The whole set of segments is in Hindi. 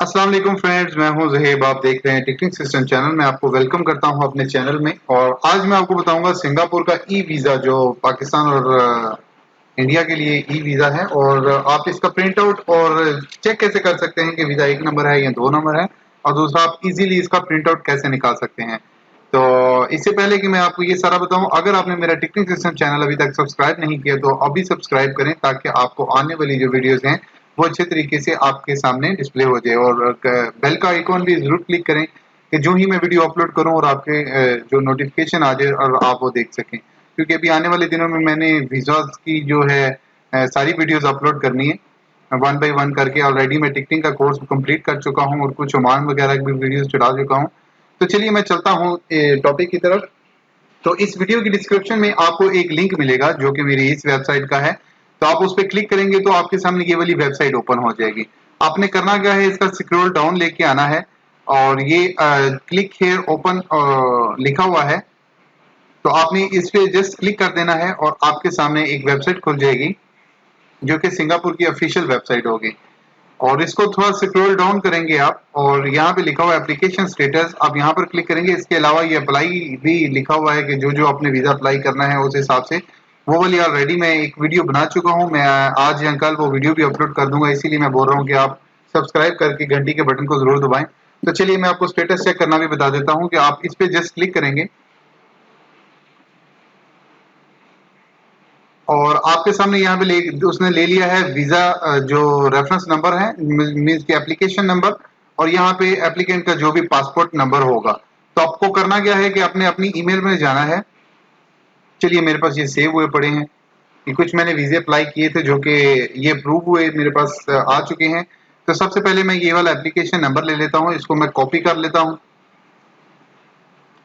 अस्सलाम वालेकुम फ्रेंड्स, मैं हूं ज़हीब। आप देख रहे हैं टिकटिंग सिस्टम चैनल। मैं आपको वेलकम करता हूं अपने चैनल में। और आज मैं आपको बताऊंगा सिंगापुर का ई वीज़ा, जो पाकिस्तान और इंडिया के लिए ई वीज़ा है। और आप इसका प्रिंट आउट और चेक कैसे कर सकते हैं कि वीज़ा 1 नंबर है या 2 नंबर है, और दूसरा आप इजीली इसका प्रिंट आउट कैसे निकाल सकते हैं। तो इससे पहले कि मैं आपको ये सारा बताऊं, अगर आपने मेरा टिकटिंग सिस्टम चैनल अभी तक सब्सक्राइब नहीं किया तो अभी सब्सक्राइब करें, ताकि आपको आने वाली जो वीडियोस हैं वो अच्छे तरीके से आपके सामने डिस्प्ले हो जाए। और बेल का आइकॉन भी जरूर क्लिक करें कि जो ही मैं वीडियो अपलोड करूं और आपके जो नोटिफिकेशन आ जाए और आप वो देख सकें। क्योंकि अभी आने वाले दिनों में मैंने वीज़ास की जो है सारी वीडियोस अपलोड करनी है 1 बाय 1 करके। ऑलरेडी मैं टिकटिंग का कोर्स कंप्लीट कर चुका हूं और कुछ ओमान वगैरह की भी वीडियोस चढ़ा चुका हूं। तो चलिए मैं चलता हूं टॉपिक की तरफ। तो इस वीडियो की डिस्क्रिप्शन में आपको एक लिंक मिलेगा जो कि मेरी इस वेबसाइट का है। तो आप उस पर क्लिक करेंगे तो आपके सामने ये वाली वेबसाइट ओपन हो जाएगी। आपने करना क्या है, इसका स्क्रॉल डाउन लेके आना है और ये क्लिक हियर ओपन लिखा हुआ है, तो आपने इस पे जस्ट क्लिक कर देना है और आपके सामने एक वेबसाइट खुल जाएगी जो कि सिंगापुर की ऑफिशियल वेबसाइट होगी। और इसको थोड़ा स्क्रॉल डाउन करेंगे आप और यहाँ पे लिखा हुआ है एप्लीकेशन स्टेटस, आप यहाँ पर क्लिक करेंगे। इसके अलावा ये अप्लाई भी लिखा हुआ है कि जो जो अपने वीजा अप्लाई करना है उस हिसाब से वो वाली ऑलरेडी मैं एक वीडियो बना चुका हूँ। मैं आज या कल वो वीडियो भी अपलोड कर दूंगा, इसीलिए मैं बोल रहा हूँ कि आप सब्सक्राइब करके घंटी के बटन को जरूर दबाएं। तो चलिए मैं आपको स्टेटस चेक करना भी बता देता हूँ कि आप इस पे जस्ट क्लिक करेंगे और आपके सामने यहाँ पे उसने ले लिया है वीजा जो रेफरेंस नंबर है, मीन्स की एप्लीकेशन नंबर, और यहाँ पे एप्लीकेंट का जो भी पासपोर्ट नंबर होगा। तो आपको करना क्या है कि आपने अपनी ईमेल में जाना है। चलिए मेरे पास ये सेव हुए पड़े हैं, कि कुछ मैंने वीजे अप्लाई किए थे जो कि ये अप्रूव हुए मेरे पास आ चुके हैं। तो सबसे पहले मैं ये वाला एप्लीकेशन नंबर ले लेता हूँ, इसको मैं कॉपी कर लेता हूँ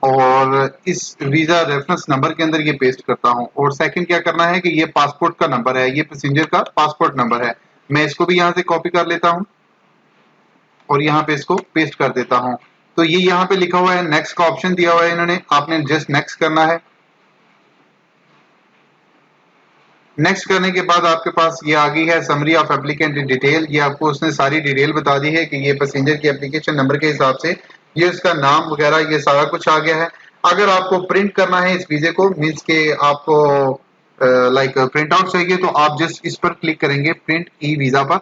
और इस वीजा रेफरेंस नंबर के अंदर ये पेस्ट करता हूं। और सेकंड क्या करना है कि ये पासपोर्ट का नंबर है, ये पैसेंजर का पासपोर्ट नंबर है, मैं इसको भी यहां से कॉपी कर लेता हूं और यहां पे इसको पेस्ट कर देता हूं। तो ये यहां पे लिखा हुआ है, नेक्स्ट का ऑप्शन दिया हुआ है इन्होंने, आपने जस्ट नेक्स्ट करना है। नेक्स्ट करने के बाद आपके पास ये आ गई है समरी ऑफ एप्लीकेंट डिटेल। ये आपको उसने सारी डिटेल बता दी है कि ये पैसेंजर की एप्लीकेशन नंबर के हिसाब से ये उसका नाम वगैरह ये सारा कुछ आ गया है। अगर आपको प्रिंट करना है इस वीजे को, मीन्स के आपको लाइक प्रिंट आउट चाहिए, तो आप जस्ट इस पर क्लिक करेंगे, प्रिंट ई वीजा पर।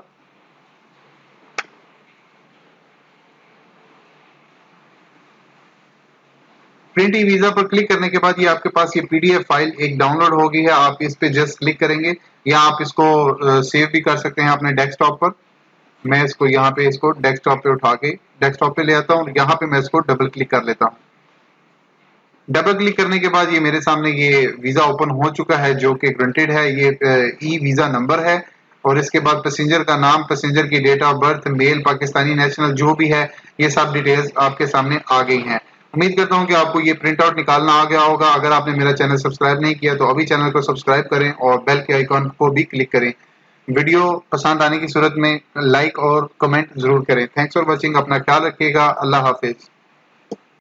प्रिंट ई वीजा पर क्लिक करने के बाद ये आपके पास ये पीडीएफ फाइल एक डाउनलोड हो गई है। आप इस पे जस्ट क्लिक करेंगे या आप इसको सेव भी कर सकते हैं अपने डेस्कटॉप पर। मैं इसको यहाँ पे इसको डेस्कटॉप पे उठा के डेस्कटॉप पे ले आता हूँ और यहाँ पे मैं इसको डबल क्लिक कर लेता हूँ। डबल क्लिक करने के बाद ये मेरे सामने ये वीजा ओपन हो चुका है जो कि ग्रंटेड है। ये ई वीजा नंबर है और इसके बाद पैसेंजर का नाम, पैसेंजर की date of birth, male, Pakistani national जो भी है, ये सब डिटेल्स आपके सामने आ गई हैं। उम्मीद करता हूँ कि आपको ये प्रिंट आउट निकालना आ गया होगा। अगर आपने मेरा चैनल सब्सक्राइब नहीं किया तो अभी चैनल को सब्सक्राइब करें और बेल के आइकॉन को भी क्लिक करें। वीडियो पसंद आने की सूरत में लाइक और कमेंट जरूर करें। Thanks for watching. अपना ख्याल रखिएगा। अल्लाह हाफिज।